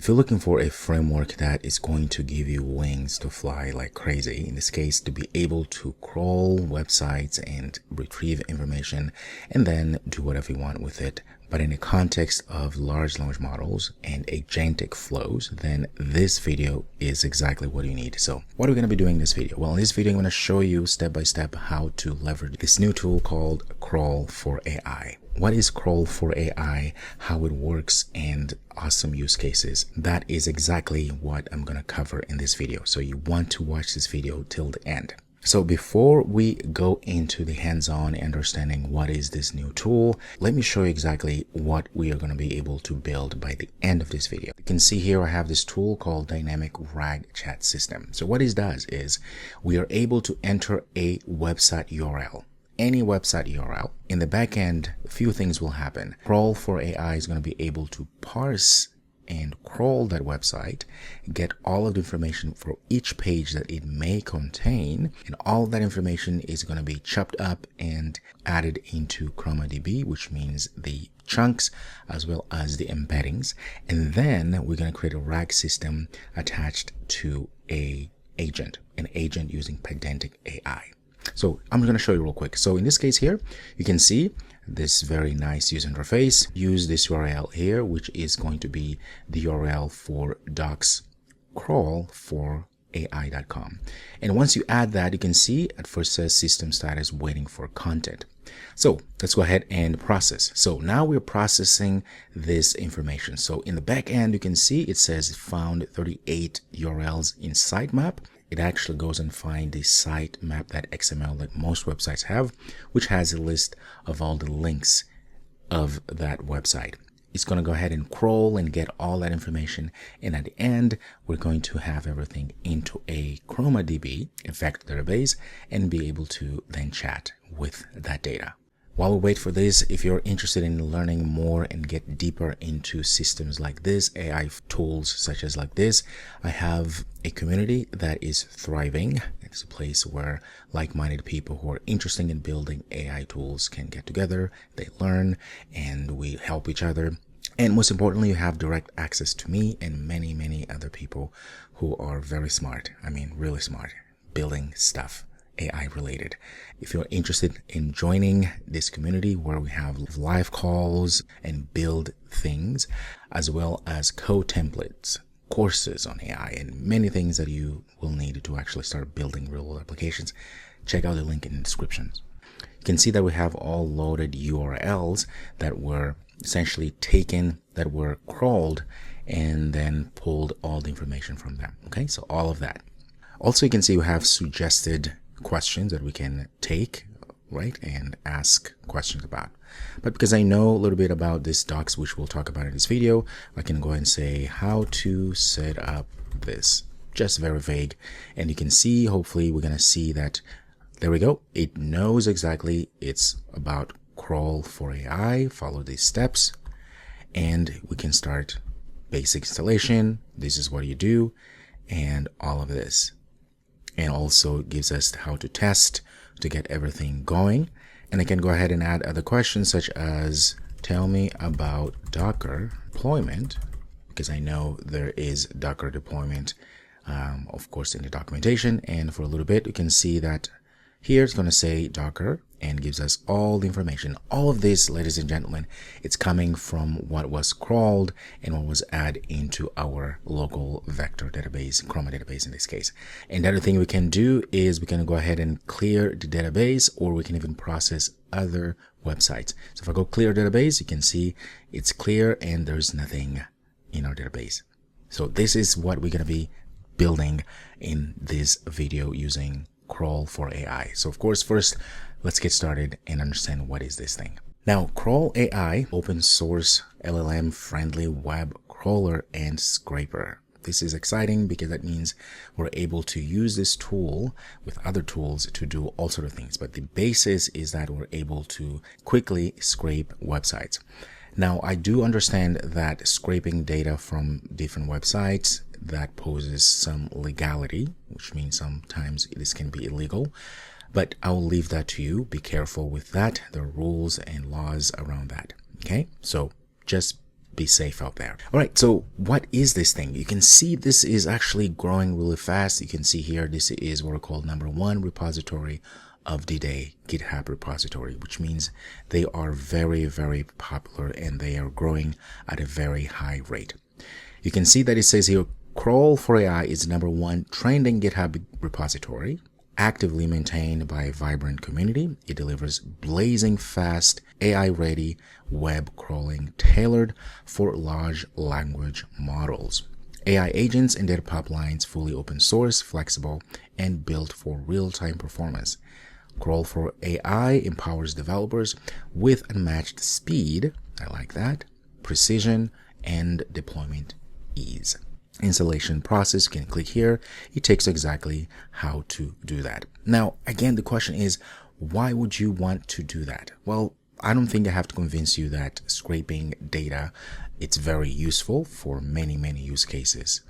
If you're looking for a framework that is going to give you wings to fly like crazy, in this case, to be able to crawl websites and retrieve information and then do whatever you want with it, but in the context of large language models and agentic flows, then this video is exactly what you need. So what are we going to be doing in this video? Well, in this video, I'm going to show you step by step how to leverage this new tool called Crawl4AI. What is Crawl4AI, how it works, and awesome use cases. That is exactly what I'm going to cover in this video. So you want to watch this video till the end. So before we go into the hands-on understanding what is this new tool, let me show you exactly what we are going to be able to build by the end of this video. You can see here I have this tool called Dynamic RAG Chat System. So what it does is we are able to enter a website URL. Any website URL. In the back end, a few things will happen. Crawl4AI is going to be able to parse and crawl that website, get all of the information for each page that it may contain, and all of that information is going to be chopped up and added into ChromaDB, which means the chunks as well as the embeddings. And then we're going to create a RAG system attached to an agent using Agentic AI. So I'm going to show you real quick. So in this case here, you can see this very nice user interface. Use this URL here, which is going to be the URL for docs crawl4ai.com. And once you add that, you can see at first says system status waiting for content. So let's go ahead and process. So now we're processing this information. So in the back end, you can see it says found 38 URLs in sitemap. It actually goes and finds the sitemap.xml that most websites have, which has a list of all the links of that website. It's going to go ahead and crawl and get all that information. And at the end, we're going to have everything into a ChromaDB, a vector database, and be able to then chat with that data. While we wait for this, if you're interested in learning more and get deeper into systems like this, AI tools such as like this, I have a community that is thriving. It's a place where like-minded people who are interested in building AI tools can get together, they learn, and we help each other. And most importantly, you have direct access to me and many, many other people who are very smart. I mean, really smart, building stuff AI related. If you're interested in joining this community where we have live calls and build things, as well as code templates, courses on AI, and many things that you will need to actually start building real world applications, check out the link in the descriptions. You can see that we have all loaded URLs that were essentially taken, that were crawled, and then pulled all the information from them. Okay, so all of that. Also, you can see we have suggested questions that we can take, right, and ask questions about. But because I know a little bit about this docs, which we'll talk about in this video, I can go ahead and say how to set up this. Just very vague. And you can see, hopefully we're going to see that, there we go. It knows exactly it's about Crawl4AI. Follow these steps and we can start basic installation. This is what you do and all of this. And also gives us how to test to get everything going. And I can go ahead and add other questions such as tell me about Docker deployment, because I know there is Docker deployment, of course, in the documentation. And for a little bit, you can see that here it's going to say Docker and gives us all the information. All of this, ladies and gentlemen, it's coming from what was crawled and what was added into our local vector database, Chroma database in this case. And the other thing we can do is we can go ahead and clear the database, or we can even process other websites. So if I go clear database, you can see it's clear and there's nothing in our database. So this is what we're going to be building in this video using Crawl4AI. So of course, first, let's get started and understand what is this thing. Now, Crawl4AI, open source LLM friendly web crawler and scraper. This is exciting because that means we're able to use this tool with other tools to do all sorts of things. But the basis is that we're able to quickly scrape websites. Now, I do understand that scraping data from different websites, that poses some legality, which means sometimes this can be illegal, but I'll leave that to you. Be careful with that. There are rules and laws around that. Okay, so just be safe out there. All right, so what is this thing? You can see this is actually growing really fast. You can see here, this is what we call #1 repository of the day GitHub repository, which means they are very, very popular and they are growing at a very high rate. You can see that it says here, Crawl4AI is #1 trending GitHub repository, actively maintained by a vibrant community. It delivers blazing fast, AI-ready web crawling tailored for large language models. AI agents and data pipelines fully open source, flexible, and built for real-time performance. Crawl4AI empowers developers with unmatched speed, I like that, precision, and deployment ease. Installation process, you can click here. It takes exactly how to do that. Now, again, the question is, why would you want to do that? Well, I don't think I have to convince you that scraping data, it's very useful for many, many use cases.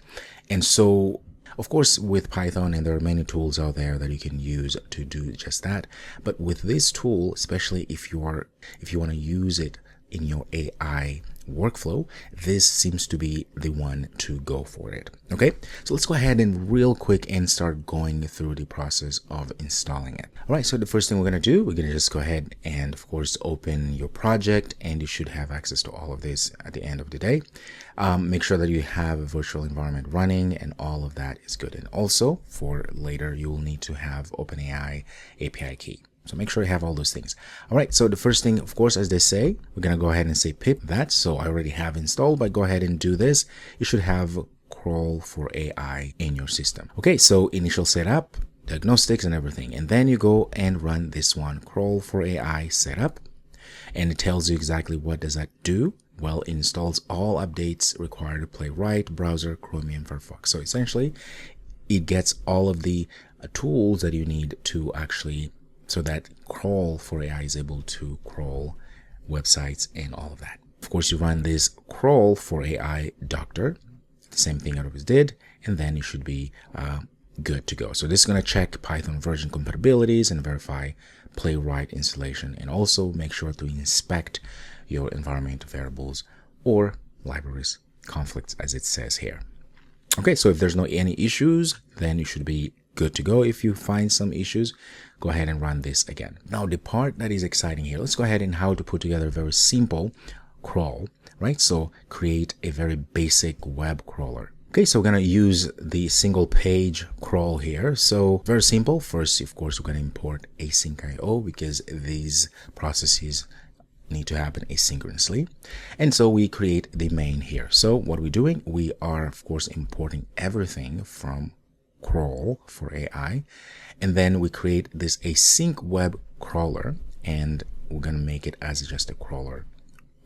And so, of course, with Python, and there are many tools out there that you can use to do just that. But with this tool, especially if you want to use it in your AI workflow, this seems to be the one to go for it. Okay, so let's go ahead and real quick and start going through the process of installing it. All right, so the first thing we're going to do, we're going to just go ahead and of course open your project, and you should have access to all of this at the end of the day. Make sure that you have a virtual environment running and all of that is good. And also for later, you will need to have OpenAI API key. So make sure you have all those things. All right, so the first thing, of course, as they say, we're going to go ahead and say pip that. So I already have installed, but go ahead and do this. You should have Crawl4AI in your system. Okay, so initial setup, diagnostics and everything. And then you go and run this one, Crawl4AI setup. And it tells you exactly what does that do. Well, it installs all updates required to Playwright, browser, Chromium, Firefox. So essentially, it gets all of the tools that you need to actually, so that Crawl4AI is able to crawl websites and all of that. Of course, you run this Crawl4AI doctor, the same thing I always did, and then you should be good to go. So this is going to check Python version compatibilities and verify Playwright installation, and also make sure to inspect your environment variables or libraries conflicts, as it says here. Okay, so if there's no any issues, then you should be good to go. If you find some issues, go ahead and run this again. Now, the part that is exciting here, let's go ahead and how to put together a very simple crawl, right? So create a very basic web crawler. Okay, so we're going to use the single page crawl here. So very simple. First, of course, we're going to import async.io because these processes need to happen asynchronously. And so we create the main here. So what we're doing, we are, of course, importing everything from Crawl4AI, and then we create this async web crawler, and we're going to make it as just a crawler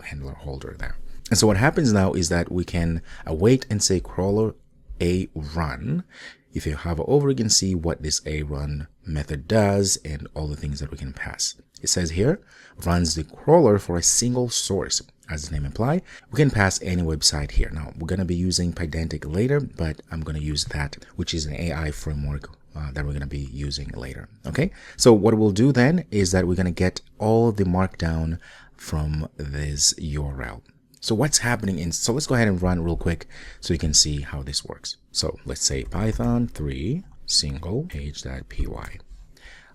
handler holder there. And so what happens now is that we can await and say crawler a run. If you hover over, you can see what this a run method does and all the things that we can pass. It says here, runs the crawler for a single source. As the name implies, we can pass any website here. Now, we're going to be using Pydantic later, but I'm going to use that, which is an AI framework that we're going to be using later. Okay, so what we'll do then is that we're going to get all the markdown from this URL. So what's happening in, so let's go ahead and run real quick so you can see how this works. So let's say Python 3 single page.py.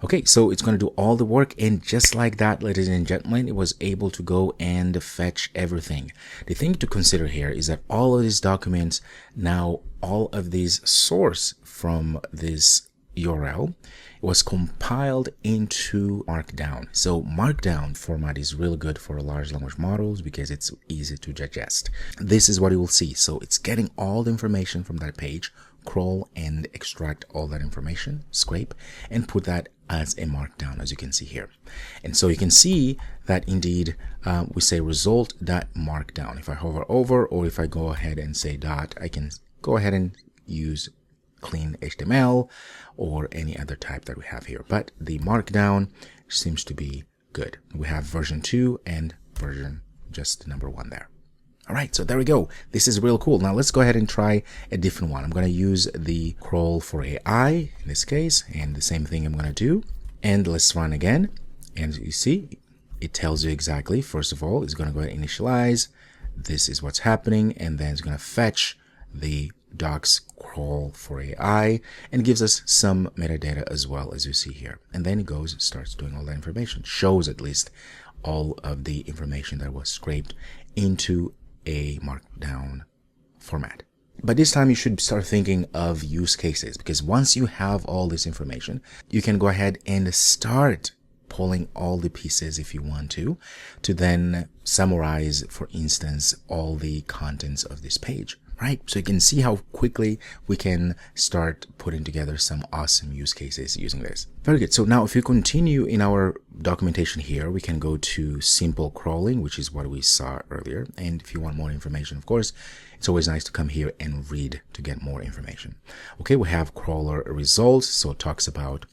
Okay, so it's going to do all the work, and just like that, ladies and gentlemen, it was able to go and fetch everything. The thing to consider here is that all of these documents, now all of these source from this URL was compiled into Markdown. So Markdown format is really good for large language models because it's easy to digest. This is what you will see. So it's getting all the information from that page, crawl and extract all that information, scrape, and put that as a markdown, as you can see here. And so you can see that indeed we say result.markdown. If I hover over, or if I go ahead and say dot, I can go ahead and use clean HTML or any other type that we have here. But the markdown seems to be good. We have version 2 and version just number 1 there. All right, so there we go. This is real cool. Now let's go ahead and try a different one. I'm going to use the Crawl4AI in this case, and the same thing I'm going to do. And let's run again. And you see, it tells you exactly, first of all, it's going to go ahead and initialize. this is what's happening, and then it's going to fetch the docs Crawl4AI and gives us some metadata as well, as you see here. And then it goes, starts doing all that information, shows at least all of the information that was scraped into a markdown format. But this time you should start thinking of use cases, because once you have all this information, you can go ahead and start pulling all the pieces if you want to then summarize, for instance, all the contents of this page, right? So you can see how quickly we can start putting together some awesome use cases using this. Very good. So now if you continue in our documentation here, we can go to simple crawling, which is what we saw earlier. And if you want more information, of course, it's always nice to come here and read to get more information. Okay, we have crawler results. So it talks about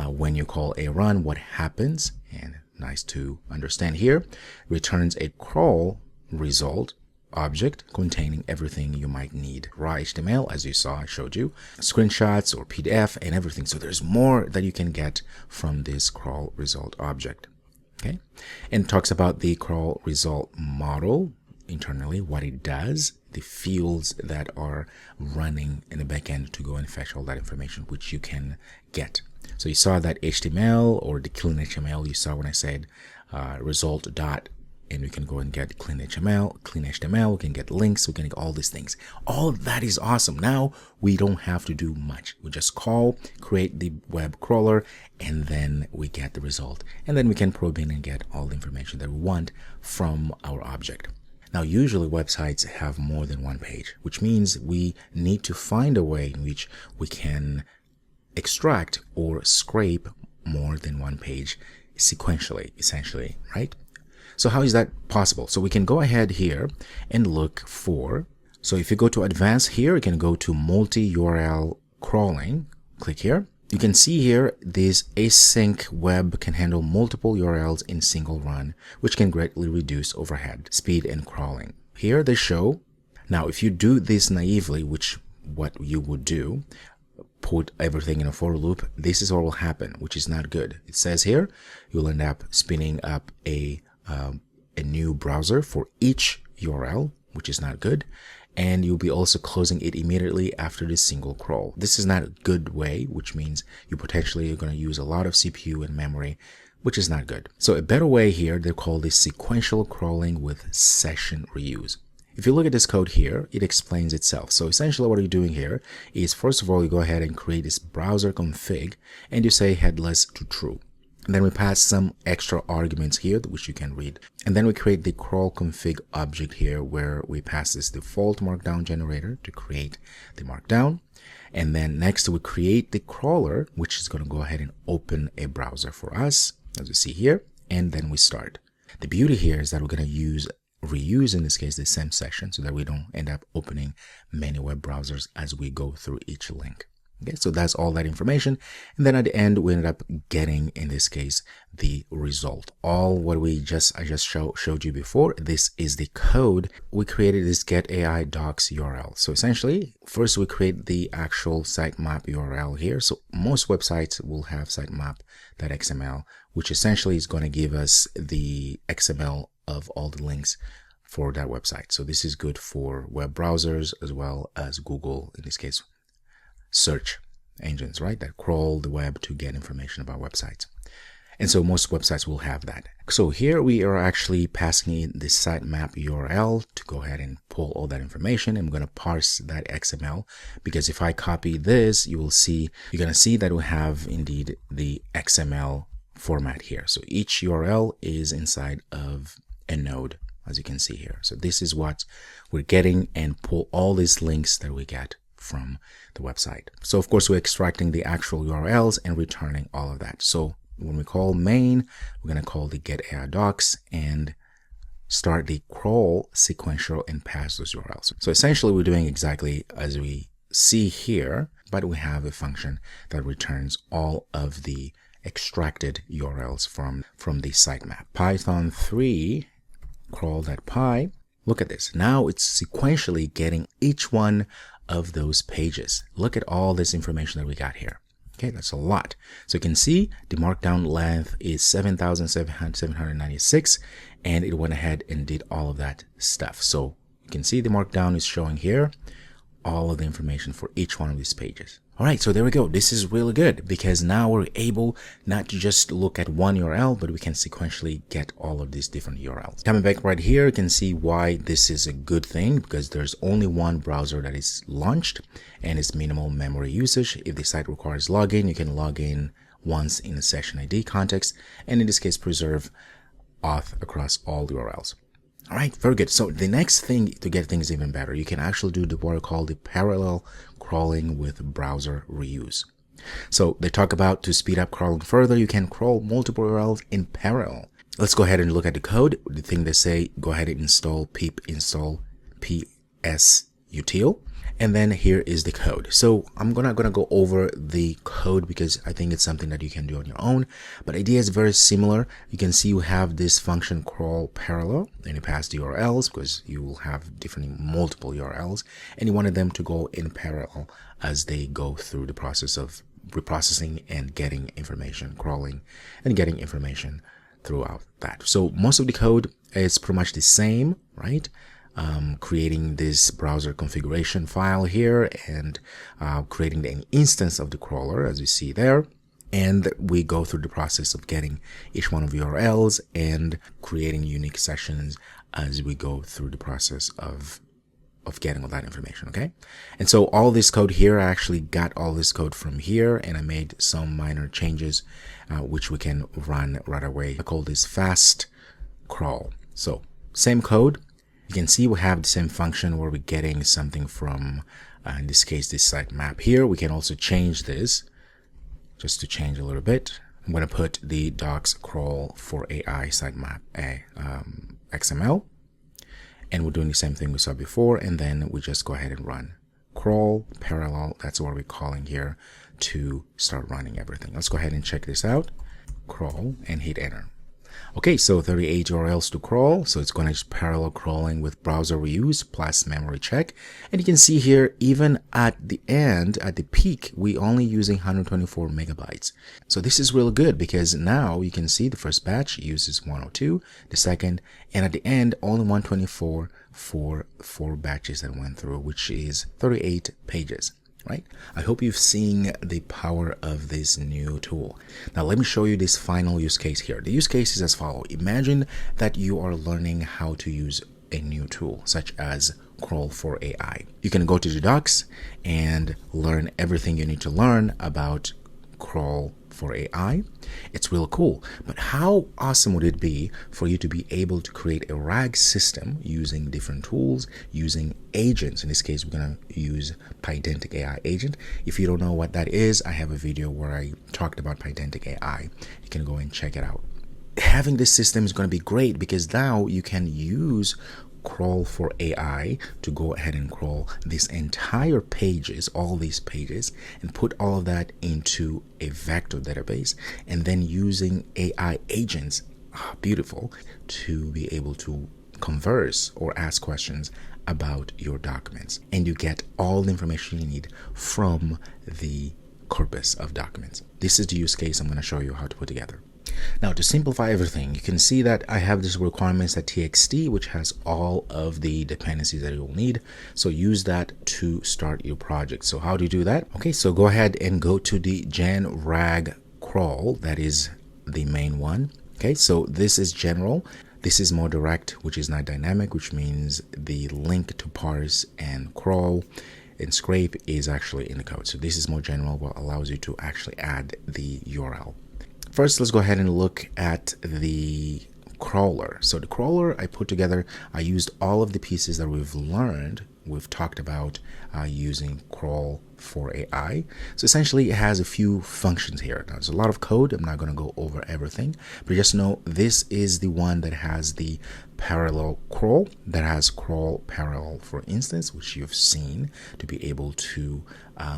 when you call a run, what happens, and nice to understand here. Returns a crawl result object containing everything you might need. Raw HTML, as you saw, I showed you, screenshots or PDF and everything. So there's more that you can get from this crawl result object. Okay, and talks about the crawl result model internally, what it does, the fields that are running in the backend to go and fetch all that information, which you can get. So you saw that HTML or the clean HTML you saw when I said result dot, and we can go and get clean HTML, we can get links, we can get all these things. All of that is awesome. Now we don't have to do much. We just call, create the web crawler, and then we get the result. And then we can probe in and get all the information that we want from our object. Now, usually websites have more than one page, which means we need to find a way in which we can extract or scrape more than one page sequentially, essentially, right? So how is that possible? So we can go ahead here and look for, so if you go to advanced here, you can go to multi-URL crawling, click here. You can see here this async web can handle multiple URLs in single run, which can greatly reduce overhead, speed, and crawling. Here they show. Now, if you do this naively, which what you would do, put everything in a for loop, this is what will happen, which is not good. It says here, you'll end up spinning up a new browser for each URL, which is not good. And you'll be also closing it immediately after this single crawl. This is not a good way, which means you potentially are going to use a lot of CPU and memory, which is not good. So a better way here, they call this sequential crawling with session reuse. If you look at this code here, it explains itself. So essentially what you're doing here is, first of all, you go ahead and create this browser config and you say headless to true. And then we pass some extra arguments here, which you can read. And then we create the crawl config object here, where we pass this default markdown generator to create the markdown. And then next we create the crawler, which is going to go ahead and open a browser for us, as you see here. And then we start. The beauty here is that we're going to reuse, in this case, the same session, so that we don't end up opening many web browsers as we go through each link. Okay, so that's all that information. And then at the end, we ended up getting, in this case, the result. All what I just showed you before, this is the code. We created this get AI docs URL. So essentially, first we create the actual sitemap URL here. So most websites will have sitemap.xml, which essentially is going to give us the XML of all the links for that website. So this is good for web browsers as well as Google, in this case, search engines, right, that crawl the web to get information about websites. And so most websites will have that. So here we are actually passing in the sitemap URL to go ahead and pull all that information. I'm going to parse that XML, because if I copy this, you're going to see that we have indeed the XML format here. So each URL is inside of a node, as you can see here. So this is what we're getting, and pull all these links that we get from the website. So of course we're extracting the actual URLs and returning all of that. So when we call main, we're going to call the get AI docs and start the crawl sequential and pass those URLs. So essentially we're doing exactly as we see here, but we have a function that returns all of the extracted URLs from the sitemap. Python 3 crawl.py. Look at this. Now it's sequentially getting each one of those pages. Look at all this information that we got here. Okay, that's a lot. So you can see the markdown length is 7,796, and it went ahead and did all of that stuff. So you can see the markdown is showing here all of the information for each one of these pages. All right, so there we go. This is really good because now we're able not to just look at one URL, but we can sequentially get all of these different URLs. Coming back right here, you can see why this is a good thing, because there's only one browser that is launched and it's minimal memory usage. If the site requires login, you can log in once in a session ID context, and in this case, preserve auth across all URLs. All right, very good. So the next thing to get things even better, you can actually do what are called the parallel crawling with browser reuse. So they talk about to speed up crawling further, you can crawl multiple URLs in parallel. Let's go ahead and look at the code. The thing they say, go ahead and install pip install psutil. And then here is the code. So I'm gonna go over the code because I think it's something that you can do on your own. But idea is very similar. You can see you have this function crawl parallel, and you pass the URLs because you will have different multiple URLs, and you wanted them to go in parallel as they go through the process of reprocessing and getting information, crawling and getting information throughout that. So most of the code is pretty much the same, right? Creating this browser configuration file here and creating an instance of the crawler, as you see there. And we go through the process of getting each one of the URLs and creating unique sessions as we go through the process of getting all that information, okay? And so all this code here, I actually got all this code from here, and I made some minor changes, which we can run right away. I call this fast crawl. So same code. You can see we have the same function where we're getting something from, in this case, this sitemap here. We can also change this just to change a little bit. I'm going to put the docs Crawl4AI sitemap XML. And we're doing the same thing we saw before. And then we just go ahead and run crawl parallel. That's what we're calling here to start running everything. Let's go ahead and check this out. Crawl and hit enter. Okay, so 38 URLs to crawl. So it's going to just parallel crawling with browser reuse plus memory check. And you can see here, even at the end, at the peak, we only using 124 megabytes. So this is really good because now you can see the first batch uses 102, the second, and at the end, only 124 for 4 batches that went through, which is 38 pages. Right? I hope you've seen the power of this new tool. Now let me show you this final use case here. The use case is as follows. Imagine that you are learning how to use a new tool such as Crawl4AI. You can go to the docs and learn everything you need to learn about Crawl4AI. It's real cool, but how awesome would it be for you to be able to create a RAG system using different tools, using agents? In this case, we're going to use Agentic AI agent. If you don't know what that is, I have a video where I talked about Agentic AI. You can go and check it out. Having this system is going to be great because now you can use Crawl4AI to go ahead and crawl these entire pages, all these pages, and put all of that into a vector database, and then using AI agents, beautiful, to be able to converse or ask questions about your documents. And you get all the information you need from the corpus of documents. This is the use case I'm going to show you how to put together. Now, to simplify everything, you can see that I have this requirements.txt, which has all of the dependencies that you'll need. So use that to start your project. So how do you do that? Okay, so go ahead and go to the gen rag crawl. That is the main one. Okay, so this is general. This is more direct, which is not dynamic, which means the link to parse and crawl and scrape is actually in the code. So this is more general, what allows you to actually add the URL. First, let's go ahead and look at the crawler. So the crawler I put together, I used all of the pieces that we've talked about using Crawl4AI. So essentially it has a few functions here. Now, there's a lot of code. I'm not going to go over everything, but just know this is the one that has the parallel crawl, that has crawl parallel, for instance, which you've seen to be able to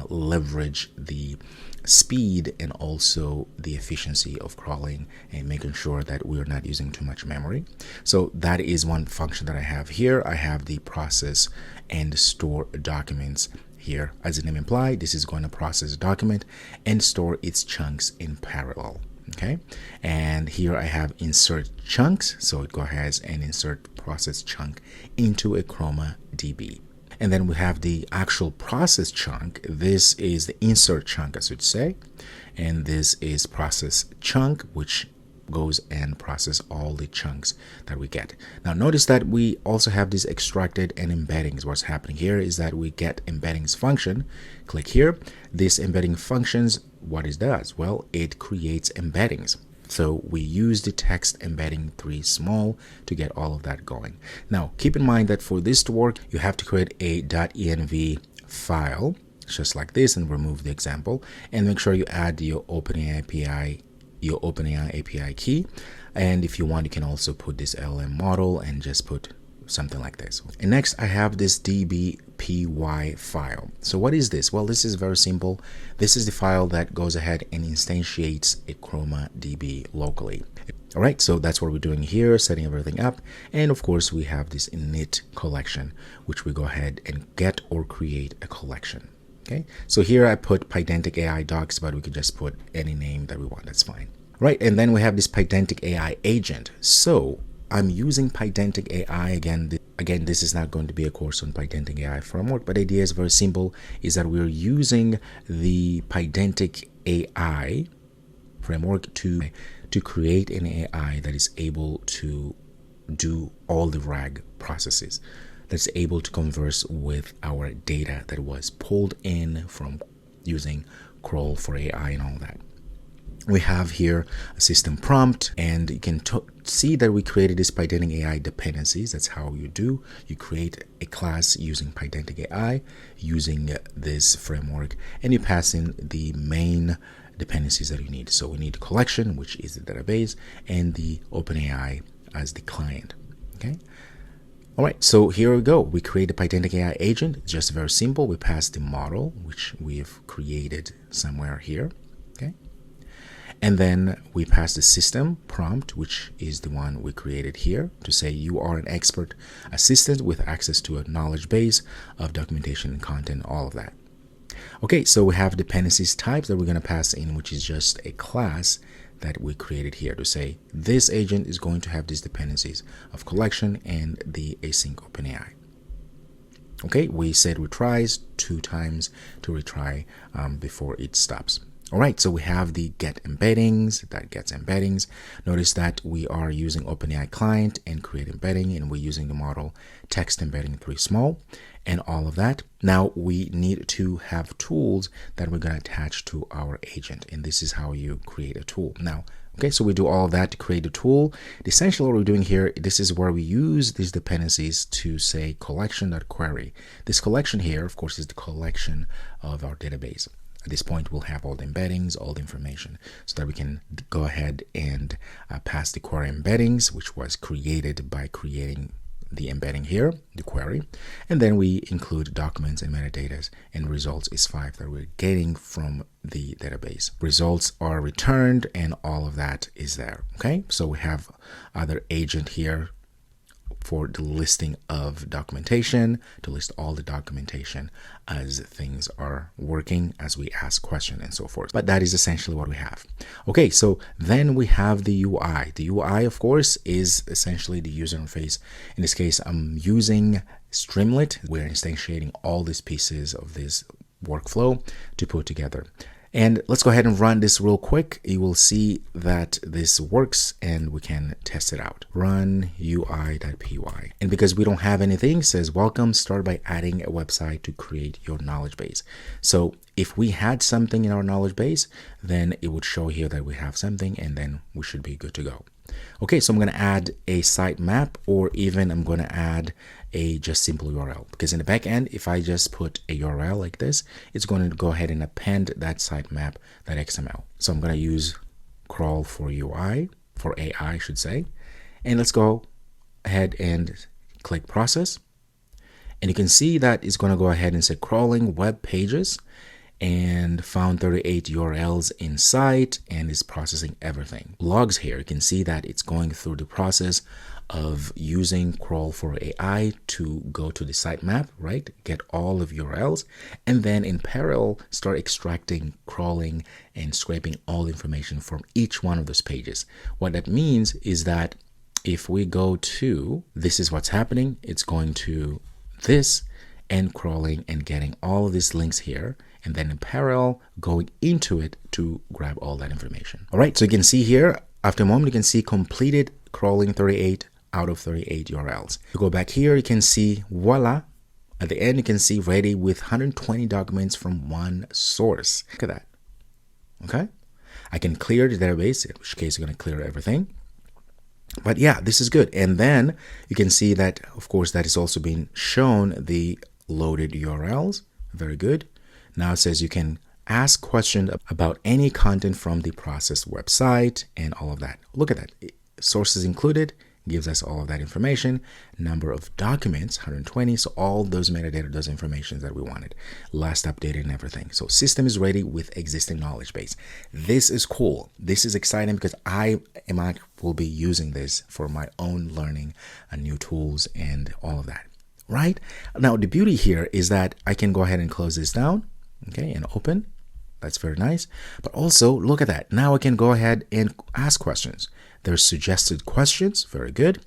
leverage the speed and also the efficiency of crawling and making sure that we're not using too much memory. So that is one function that I have here. I have the process and store documents here, as the name implies, this is going to process a document and store its chunks in parallel. Okay, and here I have insert chunks, so it go ahead and insert process chunk into a Chroma DB. And then we have the actual process chunk. This is the insert chunk, I should say, and this is process chunk, which goes and process all the chunks that we get. Now notice that we also have these extracted and embeddings. What's happening here is that we get embeddings function. Click here. This embedding functions, what it does? Well, it creates embeddings. So we use the text embedding 3 small to get all of that going. Now keep in mind that for this to work, you have to create a .env file just like this and remove the example, and make sure you add your OpenAI API key. And if you want, you can also put this LLM model and just put something like this. And next I have this dbpy file. So what is this? Well, this is very simple. This is the file that goes ahead and instantiates a Chroma DB locally. All right, so that's what we're doing here, setting everything up. And of course we have this init collection, which we go ahead and get or create a collection. Okay, so here I put Agentic AI docs, but we could just put any name that we want. That's fine. Right, and then we have this Agentic AI agent. So I'm using Agentic AI again. This is not going to be a course on Agentic AI framework, but the idea is very simple, is that we're using the Agentic AI framework to create an AI that is able to do all the RAG processes, that's able to converse with our data that was pulled in from using Crawl4AI and all that. We have here a system prompt, and you can see that we created this Agentic AI dependencies. That's how you create a class using Agentic AI, using this framework, and you pass in the main dependencies that you need. So we need a collection, which is the database, and the OpenAI as the client. Okay. All right, so here we go. We create a Agentic AI agent. It's just very simple. We pass the model, which we've created somewhere here. Okay. And then we pass the system prompt, which is the one we created here, to say you are an expert assistant with access to a knowledge base of documentation and content, all of that. Okay, so we have dependencies types that we're going to pass in, which is just a class that we created here to say this agent is going to have these dependencies of collection and the async OpenAI. Okay, we said retries 2 times to retry before it stops. All right, so we have the get embeddings that gets embeddings. Notice that we are using OpenAI client and create embedding, and we're using the model text embedding 3 small and all of that. Now we need to have tools that we're going to attach to our agent, and this is how you create a tool. Now, okay, so we do all of that to create a tool. Essentially what we're doing here, this is where we use these dependencies to say collection.query. This collection here, of course, is the collection of our database. At this point, we'll have all the embeddings, all the information, so that we can go ahead and pass the query embeddings, which was created by creating the embedding here, the query, and then we include documents and metadata, and results is 5 that we're getting from the database. Results are returned, and all of that is there. Okay, so we have other agent here for the listing of documentation, to list all the documentation as things are working, as we ask questions and so forth. But that is essentially what we have. Okay, so then we have the UI. The UI, of course, is essentially the user interface. In this case, I'm using Streamlit. We're instantiating all these pieces of this workflow to put together. And let's go ahead and run this real quick. You will see that this works and we can test it out. Run UI.py. And because we don't have anything, it says welcome, start by adding a website to create your knowledge base. So if we had something in our knowledge base, then it would show here that we have something, and then we should be good to go. Okay, so I'm going to add a sitemap, or even I'm going to add a just simple URL, because in the back end, if I just put a URL like this, it's going to go ahead and append that sitemap.xml. So I'm going to use Crawl4AI, for AI, I should say. And let's go ahead and click process. And you can see that it's going to go ahead and say crawling web pages, and found 38 URLs inside, and is processing everything. Logs here, you can see that it's going through the process of using Crawl4AI to go to the sitemap, right? Get all of URLs, and then in parallel, start extracting, crawling, and scraping all information from each one of those pages. What that means is that if we go to, this is what's happening. It's going to this and crawling and getting all of these links here, and then in parallel going into it to grab all that information. All right, so you can see here, after a moment, you can see completed crawling 38 out of 38 URLs. You go back here, you can see, voila, at the end, you can see ready with 120 documents from one source. Look at that. Okay, I can clear the database, in which case you're going to clear everything. But yeah, this is good. And then you can see that, of course, that is also being shown the loaded URLs. Very good. Now it says you can ask questions about any content from the processed website and all of that. Look at that. Sources included gives us all of that information. Number of documents, 120. So all those metadata, those information that we wanted. Last updated and everything. So system is ready with existing knowledge base. This is cool. This is exciting because I will be using this for my own learning and new tools and all of that. Right? Now, the beauty here is that I can go ahead and close this down, okay, and open. That's very nice. But also, look at that. Now I can go ahead and ask questions. There's suggested questions. Very good.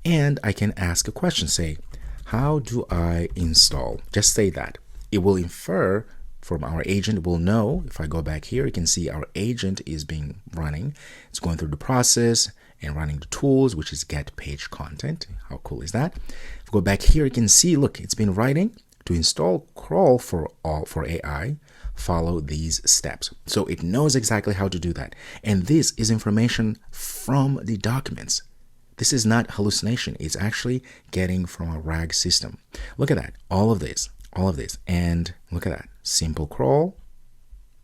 And I can ask a question. Say, how do I install? Just say that. It will infer from our agent. We'll know. If I go back here, you can see our agent is being running. It's going through the process and running the tools, which is get page content. How cool is that? If we go back here, you can see, look, it's been writing to install Crawl4AI. Follow these steps. So it knows exactly how to do that. And this is information from the documents. This is not hallucination. It's actually getting from a RAG system. Look at that. All of this. And look at that. Simple crawl,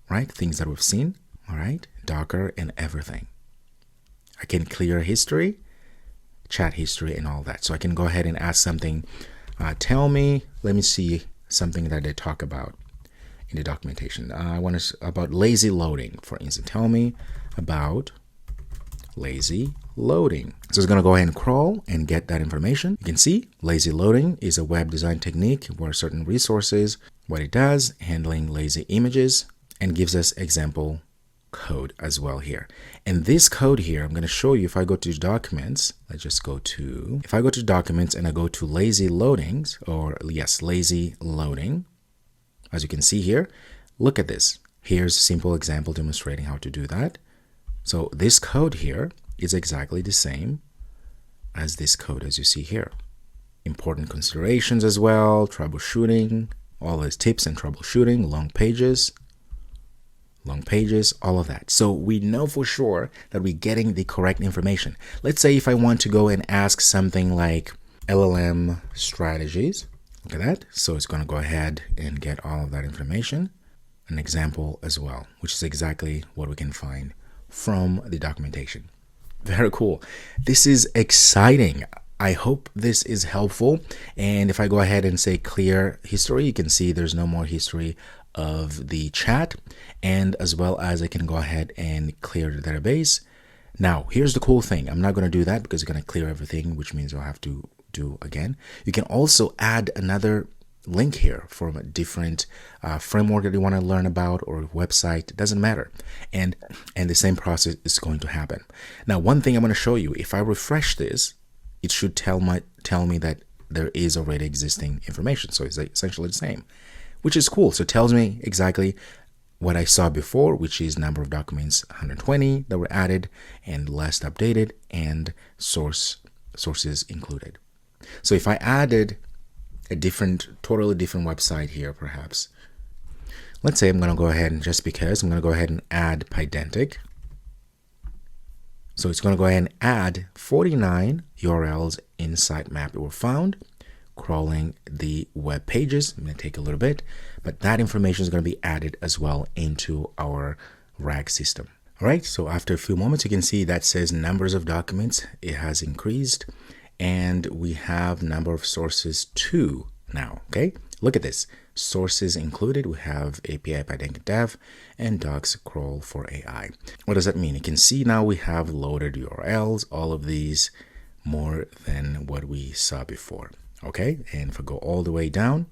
right? Things that we've seen. All right. Docker and everything. I can clear history, chat history, and all that. So I can go ahead and ask something. Tell me, let me see something that they talk about in the documentation. I want to about lazy loading, for instance. Tell me about lazy loading. So it's going to go ahead and crawl and get that information. You can see lazy loading is a web design technique where certain resources, what it does, handling lazy images, and gives us example code as well here. And this code here, I'm going to show you. If I go to documents, let's just go to, if I go to documents and I go to lazy loadings, or yes, lazy loading, as you can see here, look at this. Here's a simple example demonstrating how to do that. So this code here is exactly the same as this code as you see here. Important considerations as well, troubleshooting, all those tips and troubleshooting, long pages, all of that. So we know for sure that we're getting the correct information. Let's say if I want to go and ask something like LLM strategies, look at that. So it's going to go ahead and get all of that information, an example as well, which is exactly what we can find from the documentation. Very cool. This is exciting. I hope this is helpful. And if I go ahead and say clear history, you can see there's no more history of the chat, and as well as I can go ahead and clear the database. Now, here's the cool thing. I'm not going to do that because it's going to clear everything, which means I'll have to do again. You can also add another link here from a different framework that you want to learn about, or website. It doesn't matter. And the same process is going to happen. Now, one thing I'm going to show you, if I refresh this, it should tell me that there is already existing information. So it's essentially the same, which is cool. So it tells me exactly what I saw before, which is number of documents 120 that were added and last updated, and sources included. So if I added a totally different website here, perhaps, let's say I'm going to go ahead and I'm going to go ahead and add Pydantic. So it's going to go ahead and add 49 URLs in sitemap that were found, crawling the web pages. I'm going to take a little bit, but that information is going to be added as well into our RAG system. All right. So after a few moments, you can see that says numbers of documents. It has increased, and we have number of sources 2 now. Okay. Look at this. Sources included. We have API Pydantic Dev and docs Crawl4AI. What does that mean? You can see now we have loaded URLs, all of these. more than what we saw before. Okay, and if I go all the way down,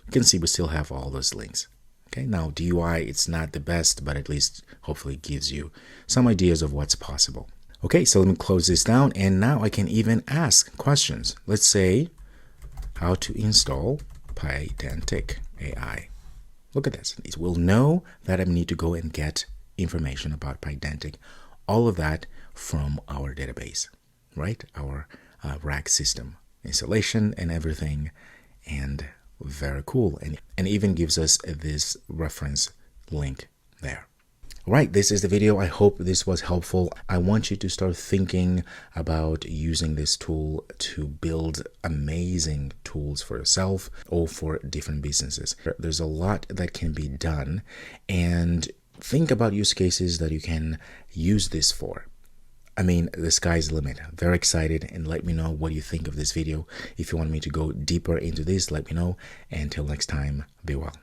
you can see we still have all those links. Okay, now DUI, it's not the best, but at least hopefully gives you some ideas of what's possible. Okay, so let me close this down, and now I can even ask questions. Let's say how to install Agentic AI. Look at this. It will know that I need to go and get information about Agentic, all of that from our database, right? Our rack system installation and everything, and very cool. And even gives us this reference link there. Right, this is the video. I hope this was helpful. I want you to start thinking about using this tool to build amazing tools for yourself or for different businesses. There's a lot that can be done, and think about use cases that you can use this for. I mean, the sky's the limit. I'm very excited, and let me know what you think of this video. If you want me to go deeper into this, let me know. And until next time, be well.